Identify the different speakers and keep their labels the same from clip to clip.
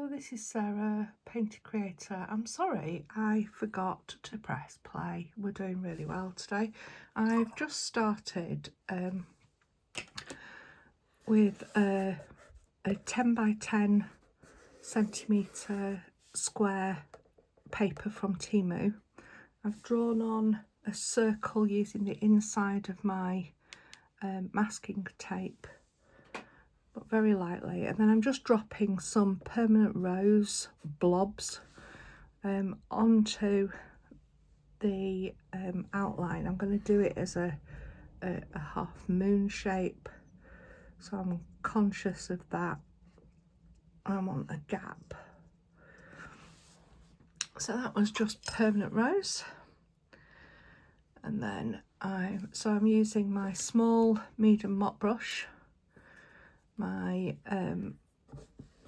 Speaker 1: this is Sarah, Painter Creator. I'm sorry I forgot to press play. We're doing really well today. I've just started with a 10 by 10 centimetre square paper from Temu. I've drawn on a circle using the inside of my masking tape, but very lightly, and then I'm just dropping some permanent rose blobs onto the outline. I'm going to do it as a half moon shape, so I'm conscious of that. I want a gap, so that was just permanent rose. And then I'm using my small medium mop brush, my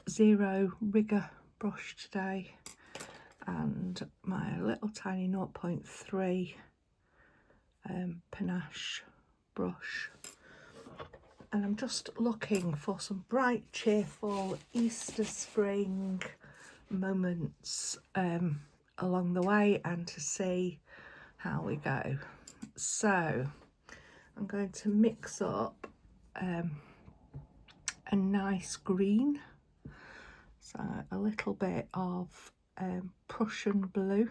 Speaker 1: zero rigger brush today, and my little tiny 0.3 panache brush, and I'm just looking for some bright, cheerful Easter spring moments along the way, and to see how we go. So I'm going to mix up a nice green, so a little bit of Prussian blue,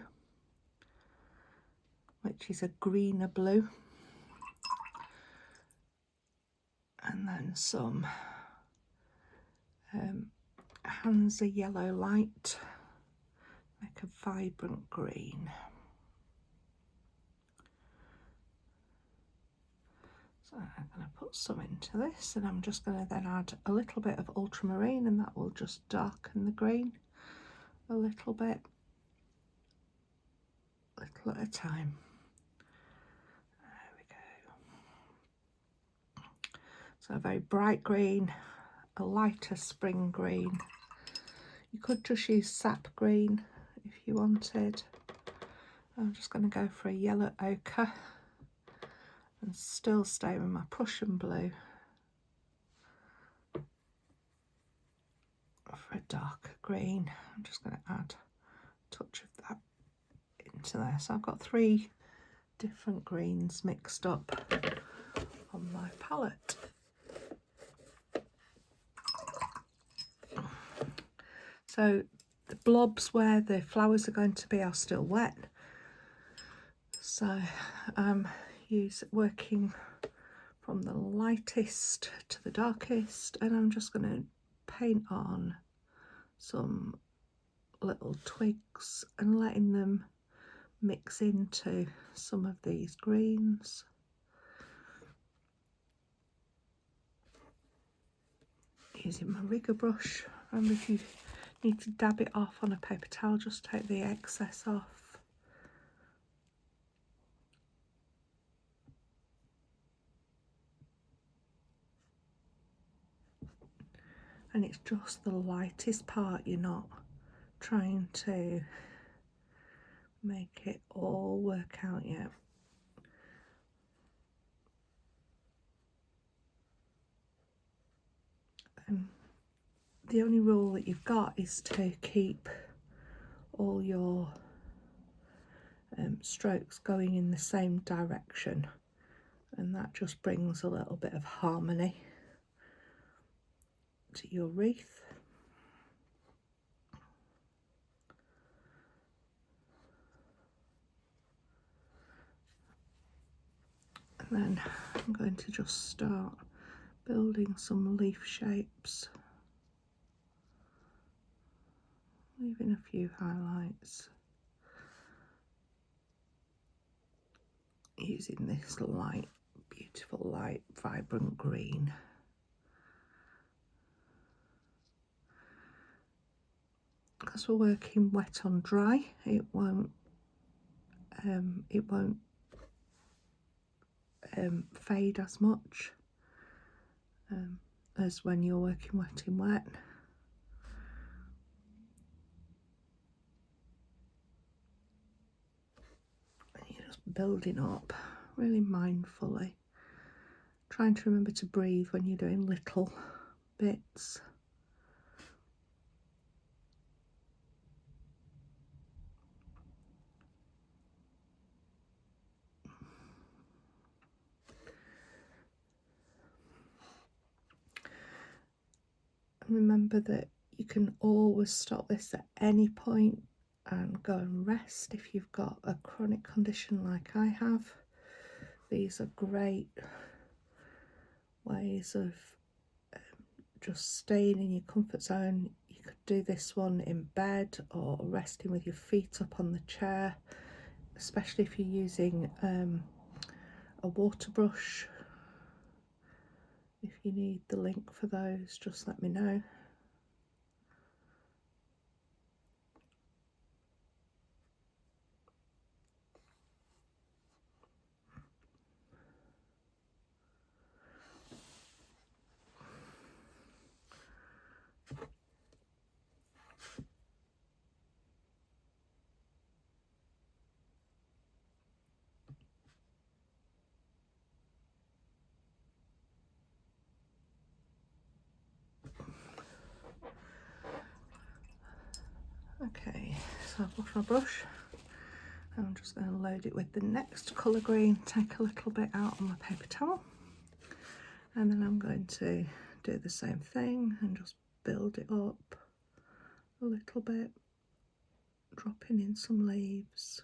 Speaker 1: which is a greener blue, and then some Hansa yellow light, like a vibrant green. So I'm going to put some into this, and I'm just going to then add a little bit of ultramarine, and that will just darken the green a little bit, little at a time. There we go. So a very bright green, a lighter spring green. You could just use sap green if you wanted. I'm just going to go for a yellow ochre and still stay with my Prussian blue for a darker green. I'm just going to add a touch of that into there. So I've got 3 different greens mixed up on my palette. So the blobs where the flowers are going to be are still wet, so I'm working from the lightest to the darkest, and I'm just going to paint on some little twigs and letting them mix into some of these greens. Using my rigger brush. Remember, if you need to dab it off on a paper towel, just take the excess off. And it's just the lightest part, you're not trying to make it all work out yet. And the only rule that you've got is to keep all your strokes going in the same direction, and that just brings a little bit of harmony to your wreath. And then I'm going to just start building some leaf shapes, leaving a few highlights, using this light, beautiful light, vibrant green. Because we're working wet on dry, it won't fade as much as when you're working wet in wet. And you're just building up really mindfully, trying to remember to breathe when you're doing little bits. remember that you can always stop this at any point and go and rest if you've got a chronic condition like I have. These are great ways of just staying in your comfort zone. You could do this one in bed or resting with your feet up on the chair, especially if you're using a water brush. If you need the link for those, just let me know. Okay, so I've washed my brush and I'm just going to load it with the next colour green, take a little bit out on my paper towel, and then I'm going to do the same thing and just build it up a little bit, dropping in some leaves.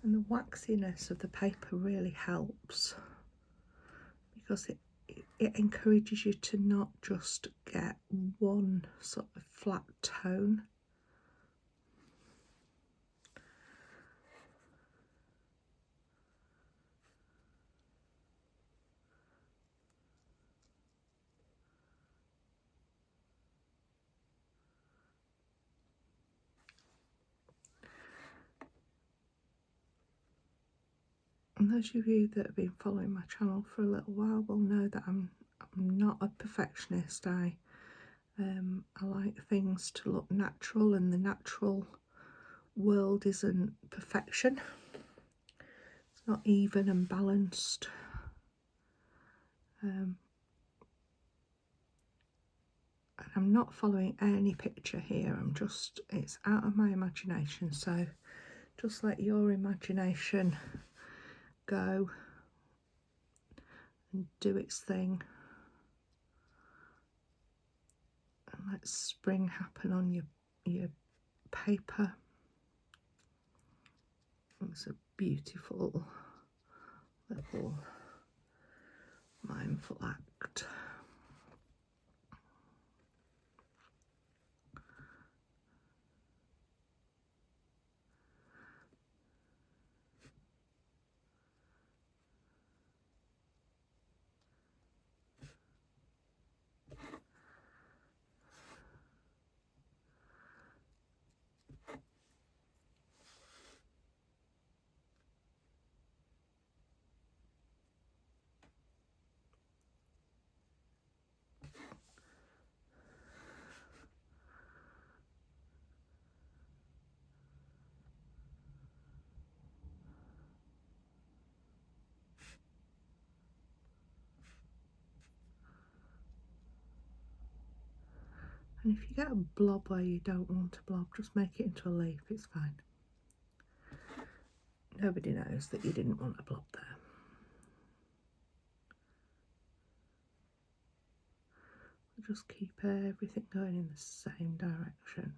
Speaker 1: And the waxiness of the paper really helps because it encourages you to not just get one sort of flat tone. And those of you that have been following my channel for a little while will know that I'm not a perfectionist. I like things to look natural, and the natural world isn't perfection. It's not even and balanced. And I'm not following any picture here. It's out of my imagination. So just let your imagination go and do its thing, and let spring happen on your paper. It's a beautiful little mindful act. And if you get a blob where you don't want a blob, just make it into a leaf, it's fine. Nobody knows that you didn't want a blob there. Just keep everything going in the same direction.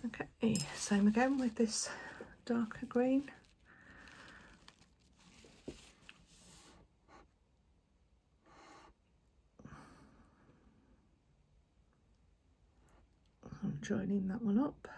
Speaker 1: Okay, same again with this darker green. I'm joining that one up.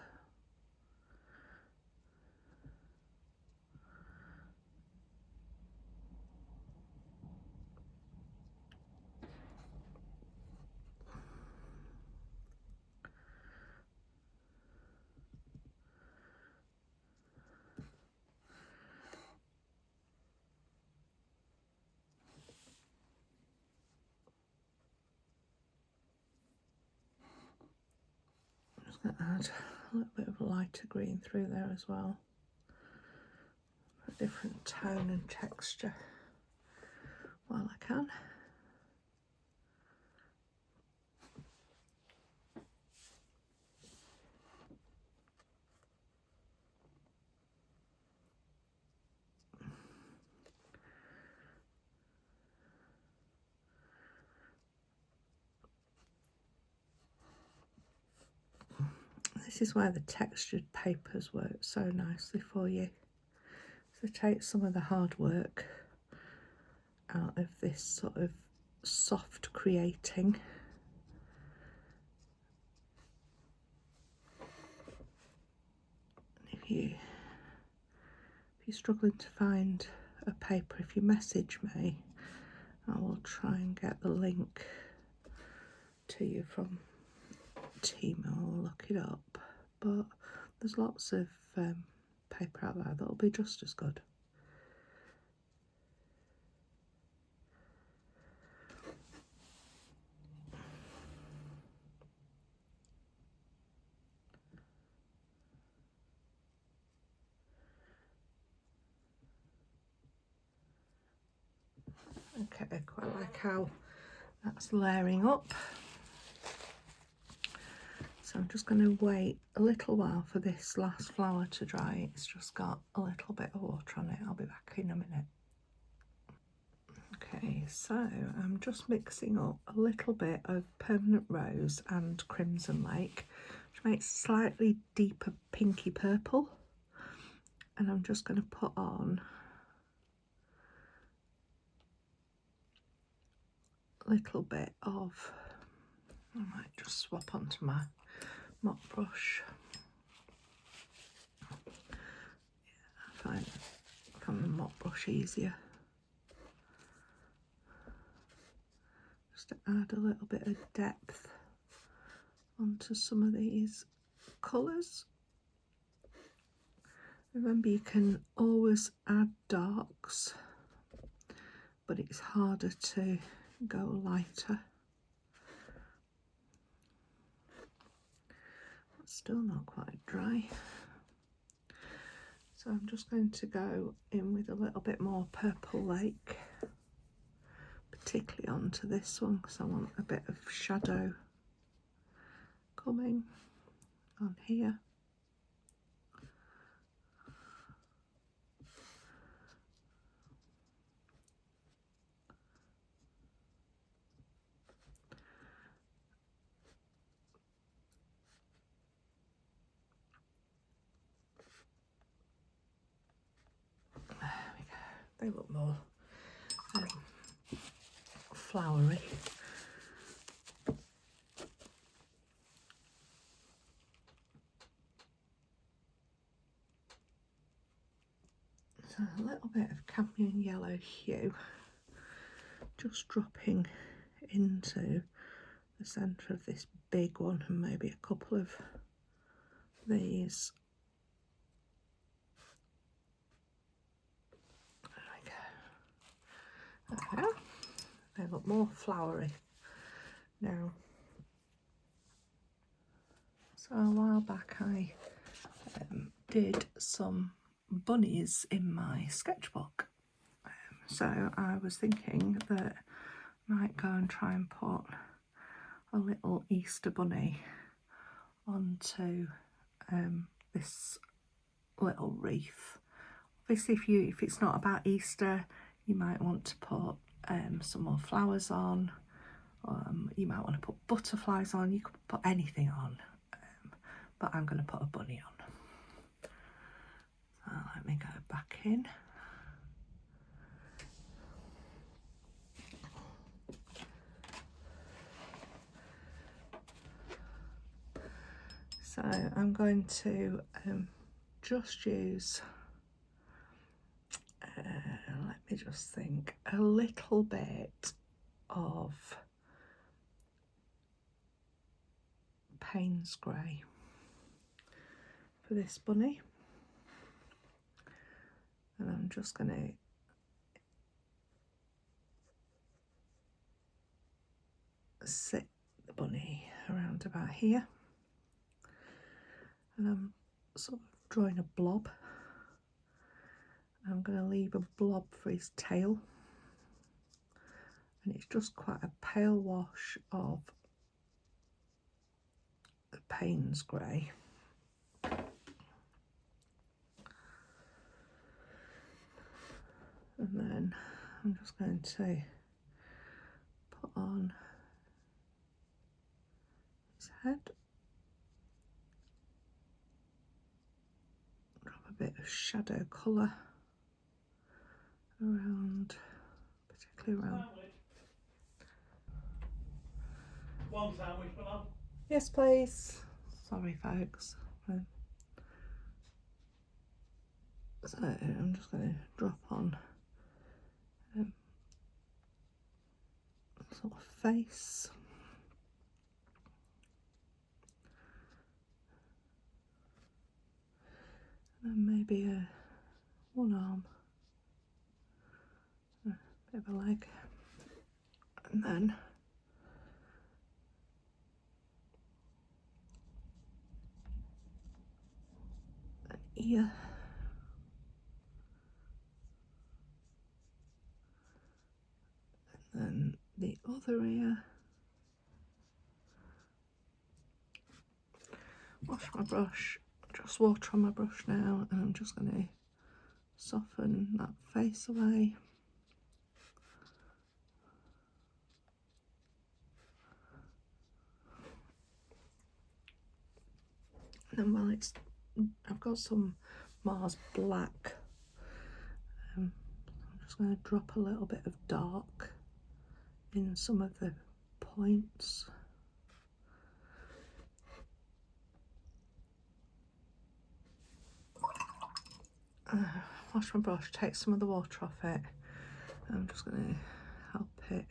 Speaker 1: Add a little bit of lighter green through there as well. A different tone and texture while I can. This is where the textured papers work so nicely for you. So take some of the hard work out of this sort of soft creating. If you're struggling to find a paper, if you message me, I will try and get the link to you from Timo. I'll look it up, but there's lots of paper out there that'll be just as good. Okay, I quite like how that's layering up. So I'm just going to wait a little while for this last flower to dry. It's just got a little bit of water on it. I'll be back in a minute. Okay, so I'm just mixing up a little bit of Permanent Rose and Crimson Lake, which makes slightly deeper pinky purple. And I'm just going to put on a little bit of, I might just swap onto my mop brush. I find the mop brush easier. Just to add a little bit of depth onto some of these colours. Remember, you can always add darks, but it's harder to go lighter. It's still not quite dry. So I'm just going to go in with a little bit more Purple Lake, particularly onto this one because I want a bit of shadow coming on here. There we go. They look more flowery. So a little bit of cadmium yellow hue, just dropping into the centre of this big one, and maybe a couple of these. There we go. They look more flowery now. So a while back I did some bunnies in my sketchbook. So I was thinking that I might go and try and put a little Easter bunny onto this little wreath. Obviously, if it's not about Easter, you might want to put some more flowers on. You might want to put butterflies on. You could put anything on, but I'm going to put a bunny on. So let me go back in. So I'm going to just use, let me just think, a little bit of Payne's Grey for this bunny. And I'm just going to sit the bunny around about here. and I'm sort of drawing a blob. I'm going to leave a blob for his tail, and it's just quite a pale wash of the Payne's grey. And then I'm just going to put on his head, drop a bit of shadow colour around, particularly around.
Speaker 2: One sandwich, madam.
Speaker 1: Yes, please. Sorry, folks. So I'm just going to drop on sort of face. And maybe one arm, a bit of a leg, and then an ear, and then the other ear. Wash my brush, just water on my brush now, and I'm just going to soften that face away. And then while I've got some Mars black, I'm just going to drop a little bit of dark in some of the points. Wash my brush, take some of the water off it. I'm just going to help it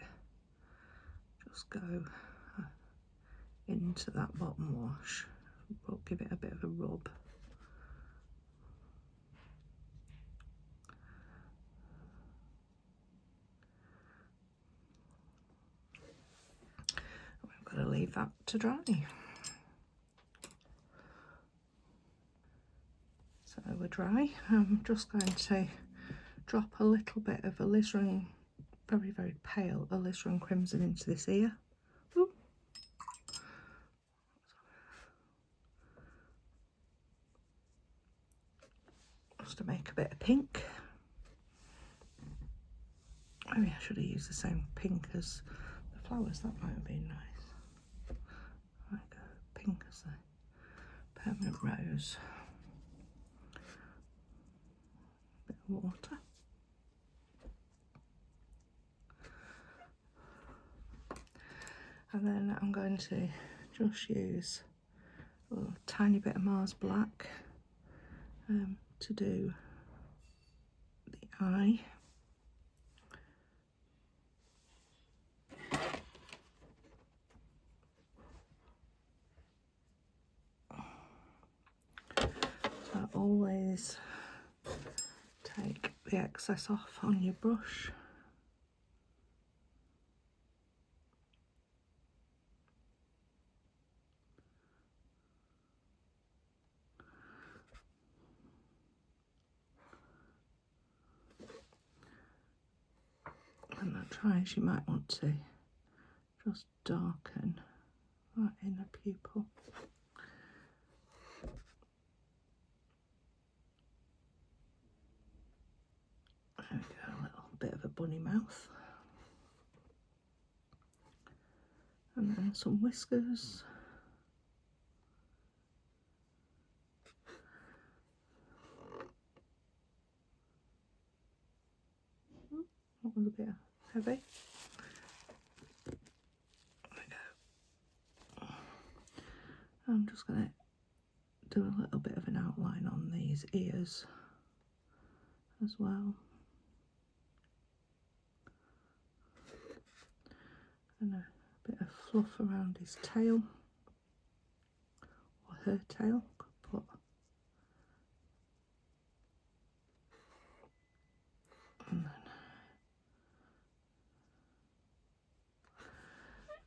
Speaker 1: just go into that bottom wash. We'll give it a bit of a rub. We've got to leave that to dry. So we're dry. I'm just going to drop a little bit of alizarin, very, very pale alizarin crimson into this ear. Ooh. Just to make a bit of pink. Maybe I should have used the same pink as the flowers, that might have been nice. Like pink as the permanent rose. Bit of water. And then I'm going to just use a little tiny bit of Mars black to do the eye. So always take the excess off on your brush. And at times you might want to just darken that inner pupil. There we go, a little bit of a bunny mouth. And then some whiskers. That was a bit heavy. There we go. I'm just going to do a little bit of an outline on these ears as well. And a bit of fluff around his tail, or her tail, could put. And then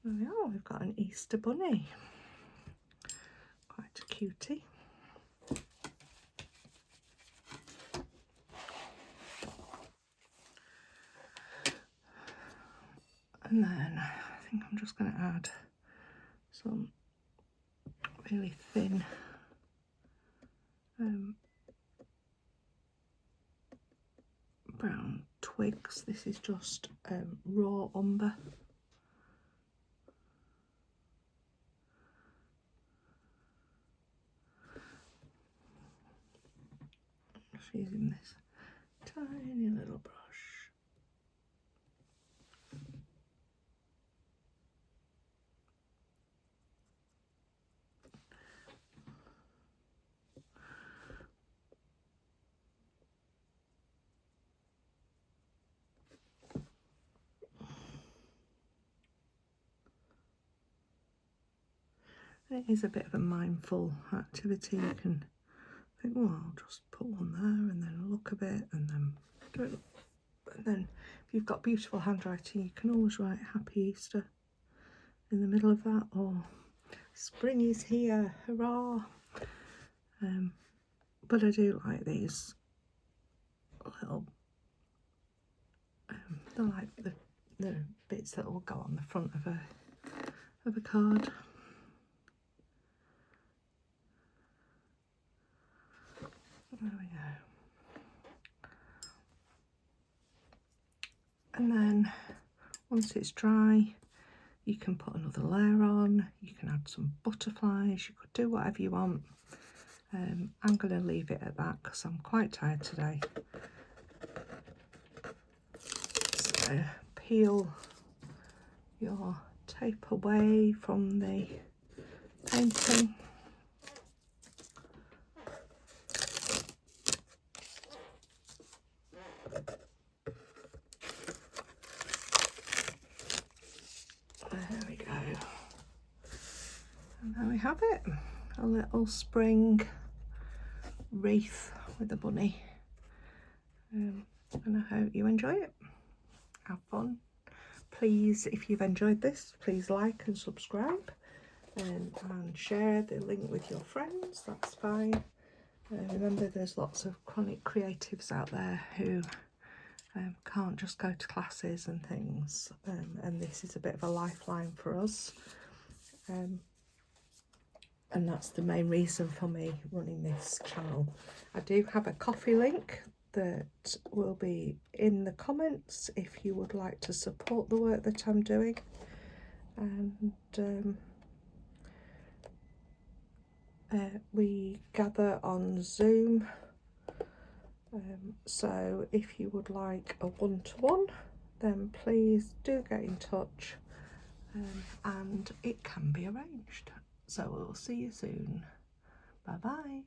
Speaker 1: there we are, we've got an Easter bunny. Quite a cutie. And then I think I'm just going to add some really thin brown twigs. This is just raw umber. Just using this tiny little brush. It is a bit of a mindful activity. You can think, well, I'll just put one there and then look a bit and then do it. And then if you've got beautiful handwriting, you can always write Happy Easter in the middle of that, or spring is here, hurrah. But I do like these little, they're like the bits that will go on the front of a card. There we go. And then once it's dry, you can put another layer on, you can add some butterflies, you could do whatever you want. I'm going to leave it at that because I'm quite tired today. So peel your tape away from the painting. There we go. And there we have it. A little spring wreath with a bunny. And I hope you enjoy it. Have fun. Please, if you've enjoyed this, please like and subscribe, and share the link with your friends. That's fine. Remember, there's lots of chronic creatives out there who can't just go to classes and things, and this is a bit of a lifeline for us. And that's the main reason for me running this channel. I do have a Ko-fi link that will be in the comments if you would like to support the work that I'm doing. And we gather on Zoom, so if you would like a one-to-one, then please do get in touch, and it can be arranged. So we'll see you soon. Bye bye.